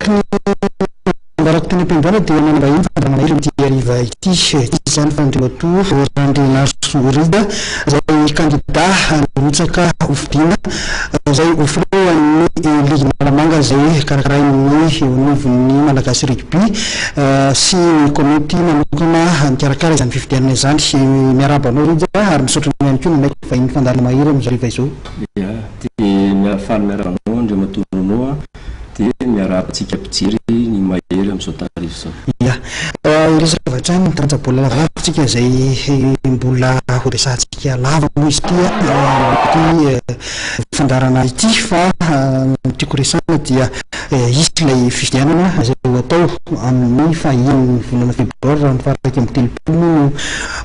Barak teny am-piangonana dia nanambahiny fandramanahirana ity hariva ity izany fandrimatoa Randrianasorida izay kandida nitsaka hofidiana izay ofloan'ny ligy Malamanga izay karakarain'ny novon'ny malagasy rugby sy ny komity manokana mikarakara izany fifidianana izany miaraba anao Rida ary misaotra ihany koa nanaiky vahiny fandaranamahery amin'izao hariva izao. Dia miafaly miaraba anao Andriamatoa anao dia miarabantsika mpijery ny mahery amin'izao tarifo izao. Ya, resaka hatrany taranja baolina lavalavitsika izay mbola horesantsika lava moa izy ity fandarana ity fa tiako resana dia isy ilay fifidianana izay atao amin'ny fahaeniny volana febroary raha ny faharaiky amby telopolo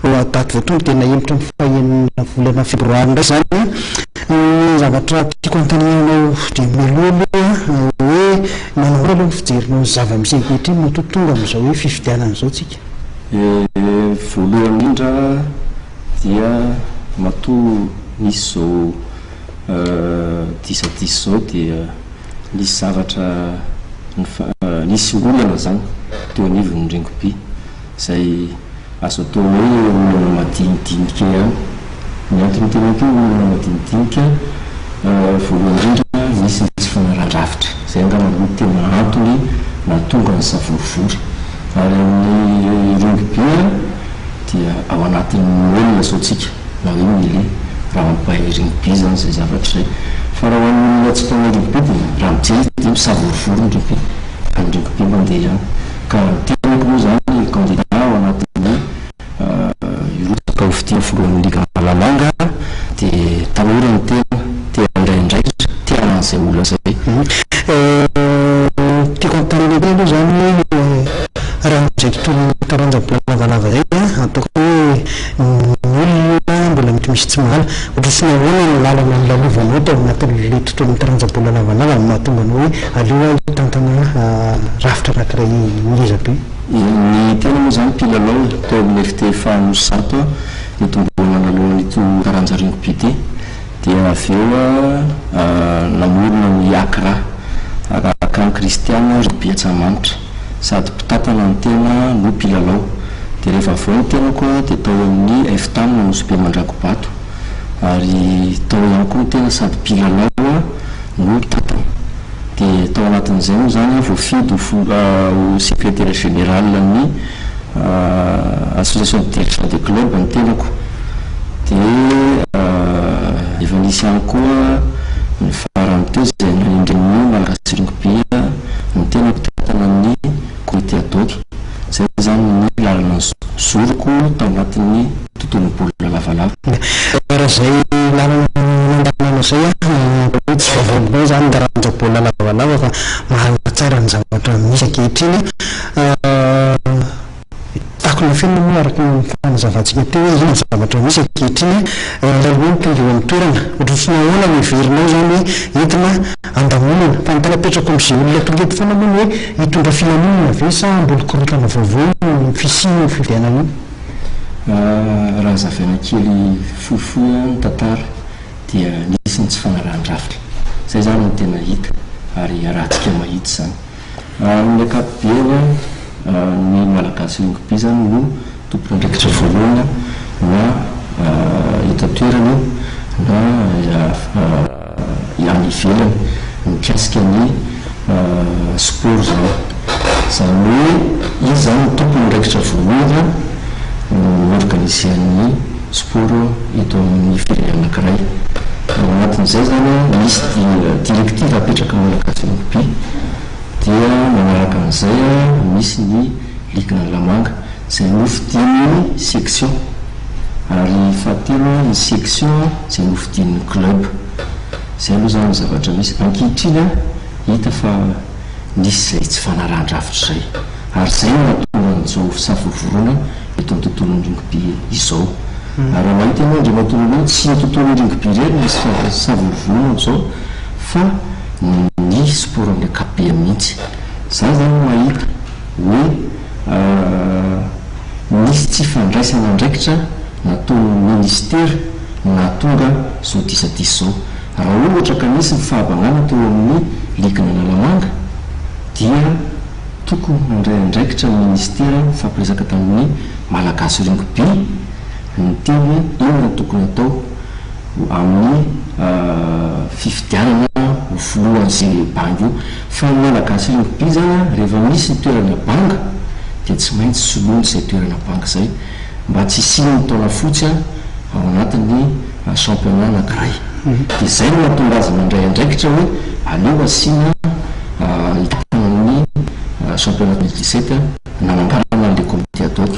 no daty voatonga tena emotra amin'ny fahaenina volana febroary indray zany. Zavatra tiako antanenanao dia melolo hoe manao aloha ny fijerinao zava-misy ankehitriny no tonga amin'izao hoe fifidianana izao tsika. Voalohany indrindra dia matoa nisy zao disadisy zao dia nisy zavatra nisy olana zany teo anivon'ny rugby izay azo atao hoe olana madinidinika ihany. Ny antony tena koa olana madinidinika voalohany indrindra nisy tsy fanarandravitra izay angamba no tena antony nahatonga ny savorivory. Ary amin'ny rugby dia ao anatin'ny olona zao tsika na hoe mile raha mampahay rugby zany izay zavatra izay. Fa raha hoan'ny olona tsy mpanao rugby dia raha mijery dia misavorivory ny rugby fa ny rugby mandeha ihany. Ka tenako moa zany kandida ao anatin'ny irotaka hofidiana voalohan'ny liga Malamanga dia tanora ny tena tia indraindraikitra tia an'izay olona zay. Tiako antanina aloha zany raha izay tontolo taranja baolina lavalava zay ataoko hoe olona mbola mety misy tsy mahala ohatrany ahoana ny lalana ny lalovanao tao anatin'ilay tontolo taranja baolina lavalava mahatonga anao hoe aleha hitantana rafitra anankiray ngeza be. Ny tena moa zany mpilalao tao amin'ny FT Fahanosy Zato nitomboana alohan'ito taranja rugby ity dia avy eo namorona ny Akra Kristiana rugby Antsamanitra sady mpitatana ny tena no mpilalao. Dia rehefa avy eo ny tena koa dia tao amin'ny F-Tam Nosy Be Mandrakobato ary tao ihany koa ny tena sady mpilalao no mpitatana. Dia tao anatin'izay moa zany voafidy ho secrétaire général ny association de direction des clubs ny tenako. Dia efa nisy ihany koa ny farany teo izay naindrin'ny malagasy rugby ny tena mpitatana ny comité ad hoc izay zany ny lalana zoroko tao anatin'ny tontolon'ny baolina lavalava. Raha izay lalana nandanana izay tsy vaovao zany taranja baolina lavalava fa mahalala tsara ny zavatra misy ankehitriny. Takona fenina moa araka ny fanazavantsika teo hoe ino zavatra misy ankehitriny raha hoe mitondra eo amin'ny toerana ohatrany ahoana ny heverinao zany hoe entina andamonana fa ny tena petraka amin'izay olona tonga eto foana moa hoe hitondra filaminana ve sa mbola korotana vaovao ny fisiny ny fividianana io. Raha zavaina kely fohifohy ny tantara dia nisy ny tsy fanarahan-drafitra izay zany no tena hita ary rahantsika mahita zany. Amin'ny ankapobeny ny malagasy rugby zany no tompon'andraikitra voalohany na eto-toerana na any ivelany mikasika ny sport zany. Izany hoe izy zany tompon'andraikitra voalohany organisean'ny sport eto amin'ny firenena anankiray. Ao anatin'izay zany misy directive apetraka malagasy rugby dia manaraka an'izay misy ny ligue Malamanga izay nofidian'ny section ary fahatelo ny section izay nofidian'ny club. Izay aloha zany zavatra misy ankehitriny hita fa nisy izay tsy fanarahan-drafitra izay ary izay mahatonga an'izao fisavorivorona eto amin'ny tontolon'ny rugby izao. Ary mahita ianao Andriamatoa hoe tsy ny tontolon'ny rugby irery misy fisavorivorona izao fa ny sport amin'ny ankapobeny mihitsy. Zany zany mahita hoe nisy tsy fandraisana andraikitra nataon'ny ministera nahatonga zao disadisy zao. Raha ohatra ka nisy ny fahabanana teo amin'ny ligue Malamanga dia dia tokony ndraindraikitra ny ministera fampiresaka tamin'ny malagasy ringoby ny teny hoe inona tokony atao amin'ny fifidianana ho filohan'izay bangy io fa ny malagasy ringoby zany rehefa misy ny toerana banga dia tsy maintsy soloany izay toerana banga izay mba tsy isiany taona fotsy ao anatin'ny championnat anankiray dia izay no mahatonga azy mandray andraikitra hoe aleo asiana amin'ny championnat 2017 nananganana an'ilay comité ad hoc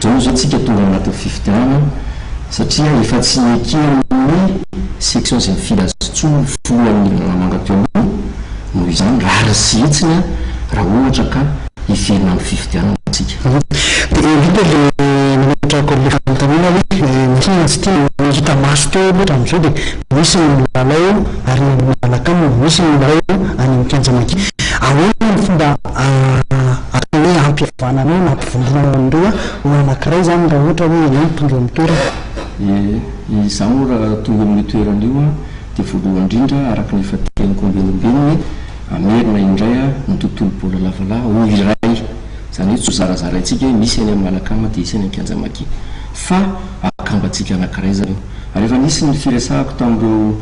zao zao tsika tonga anatin'ny fifidianana satria efa tsy ekena ny section izay mifily azy tsony filohan'ny nanamanga teo aloha noho izany rary sy hitsiny raha ohatra ka ivelona amin'ny fifidianana atsika dia vita le manatra le fanontaniana hoe misy tsy tia hita maso teo loatra amin'izao dia misy ny lalao ary ny malakamo misy ny lalao any mikanjamaky ahoana ny fomba atao hoe ampihavanana na ampivondronana an'ireo ho anankiray zany raha ohatra hoe eny tonga amin'ny toerana izaho moa raha tonga amin'ny toerana io dia voalohany indrindra araka ny efa teniko ambenimbeny amerina indray ny tontolo bola lavalava ho iray zany hoe tsy zarazaraintsika hoe misy any amin'ny malakama dia isy any an-kianjamaky fa akambatsika anankiray zany io ary efa nisy ny firesahako tamin'ireo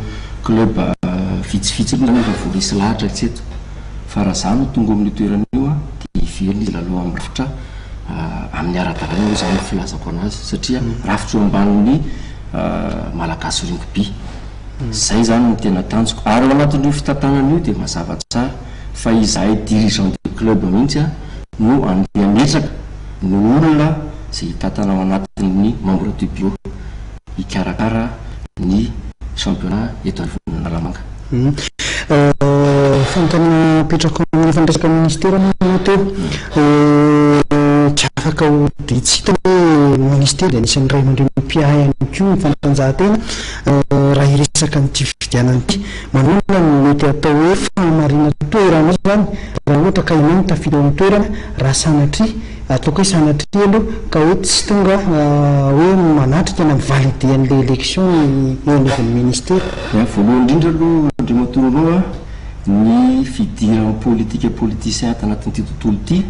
club vitsivitsy zany efa voarisy lahatra itseto fa raha zany tonga amin'ny toerana io dia iverina izy lalao amin'ny rafitra amin'ny ara-dalàna hoe zany filazako anazy satria rafitra eo ambanin'ny malagasy ringoby zay zany ny tena tanjoko ary ao anatin'io fitantanana io dia mazava tsara fa izahay dirigeant de club mihitsy no andeha metraka no olona zay hitantana ao anatin'ny membre du bureau hikarakara ny championnat eto Analamanga. Fanontaniana petraka amin'ny fandraisaka ministera moa teo tsy afaka ho ditsita hoe ministera dia anisan'ny ray aman-dreny mpiahy ihany koa ny fanatanjahantena raha iresaka nyity fifidianana ity manonona no mety atao hoe fahamarina toerana zany raha ohatra ka inany tafiditra amin'ny toerana raha sanatry ataoko hoe sanatry aloha ka hoe tsy tonga hoe manatrika na mivalide an'ilay élection eo anivon'ny ministera. Voalohany indrindra aloha andriamatoroloa ny fidiran'ny politika e politicien tanatin'ity tontolo ity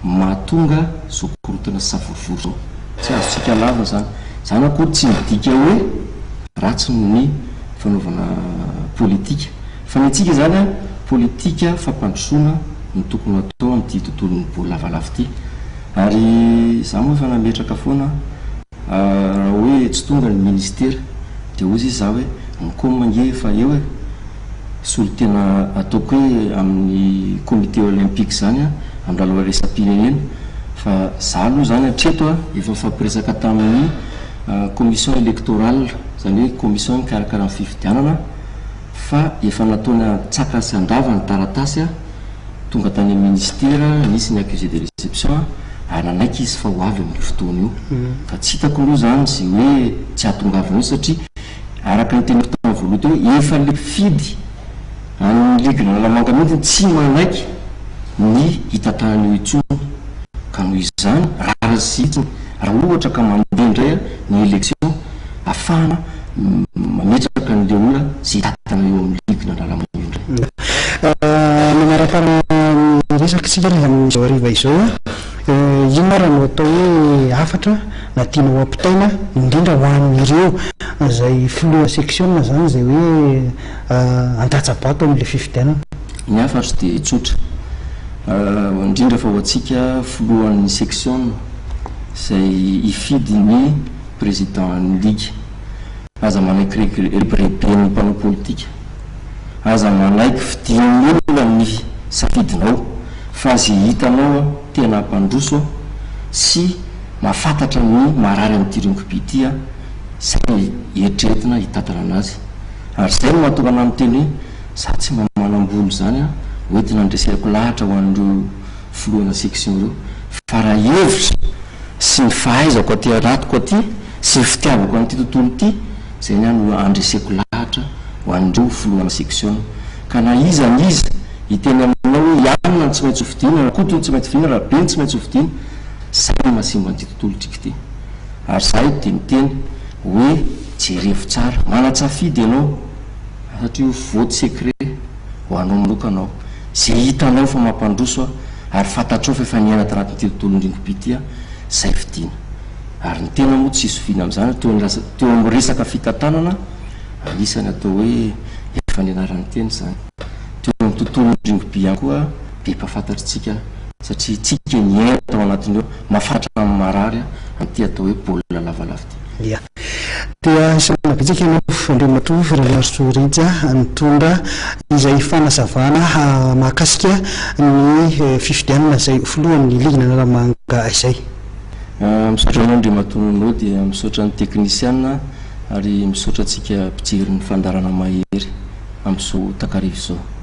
mahatonga zao korotana savorovoro zao tsy azontsika lava zany zany akory tsy midika hoe ratsy ny fanaovana politika fa ny antsika zany politika fampandrosoana ny tokony atao amin'ity tontolon'ny bola lavalava ity ary za moa efa nametraka foana raha hoe tsy tonga ny ministera dia ozy izy za hoe mikomy mange fa eo e solo tena ataoko hoe amin'ny comité olympique zany amin'ny lalao resam-pirenena fa za aloha zany hatreto efa mifampiresaka tamin'ny commission électorale zany hoe commission mikarakara amin'ny fifidianana fa efa nataony tsaka sy andava ny taratasy tonga tany amin'ny ministera nisy ny accusé de réception ary nanaiky izy fa ho avy amin'ny fotoana io fa tsy hitako aloha zany zay hoe tsy ahatongavana io satria araka ny teny fotoana voaloha teo efa le fidy amin'ny ligue Analamanga mihitsy tsy manaiky ny hitantanana io intsony ka noho izany rara sy itsiny raha ohatra ka mandeha indray ny élection ahafahana mametraka n'le olona sy hitantana eo amin'ny ligue Analamanga io indray. Manaraka resaka sika amin'izao hariva izao ino raha no atao hoe afatra na tianao ampitaina indrindra ho an'ireo zay filoha section zany zay hoe andatsabato amin'ilay fifidianana. Ny afatra dia tsotra indrindra fa ho antsika filohan'ny section zay ifidy ny président ny ligue aza manaiky rebeben'ny mpanao politika aza manaiky fidian'ny olona ny safidinao fa zay hitanao tena ampandroso sy mahafantatra ny marary amin'ity ringoby ity zay eritreretina hitantana anazy ary zay no mahatonga ana miteny hoe za tsy manam-bola zany hoentina andreseko lahatra ho an'ireo filohana section ireo fa raha hevitra sy ny fahaizako aty anatiko aty sy ny fitiavako an'ity tontolo ity zay ny any andreseko lahatra ho an'ireo filohana section ka na iza ny iza hiteny aminao hoe ianona ny tsy maintsy hofidiana raha kotony tsy maintsy fidiana raha be ny tsy maintsy hofidiana zay mahasimba an'ity tontolo trika ity ary zay dia miteny hoe jerevo tsara manatsafidy ianao satria vote secret ho anao manokanao zay hitanao fa mampandroso ary fantatrao fa efa niaina tanatin'ity tontolo indrindro-by ity zay fidiana ary ny tena moa tsy isovina amin'izany teo amin'ny resaka fitantanana anisany atao hoe efa nianaran'ny teny zany teo amin'ny tontolo indrindro-by ihany koa be mpafantatritsika satria tsika niaina tao anatin'io mafatra amin'ny marary amin'ity atao hoe baolina lavalava ty. Ia. Dia isana bitsika ianao Andriamatoa Firalarosorija nitondra izay fanazavana mahakasika ny fifidianana izay filohan'ny Ligna Naramanga izay. Misaotra anao Andriamatoa anao dia misaotra ny teknisiana ary misaotra antsika mpijery ny fandarana mahery amin'izao takarivo izao.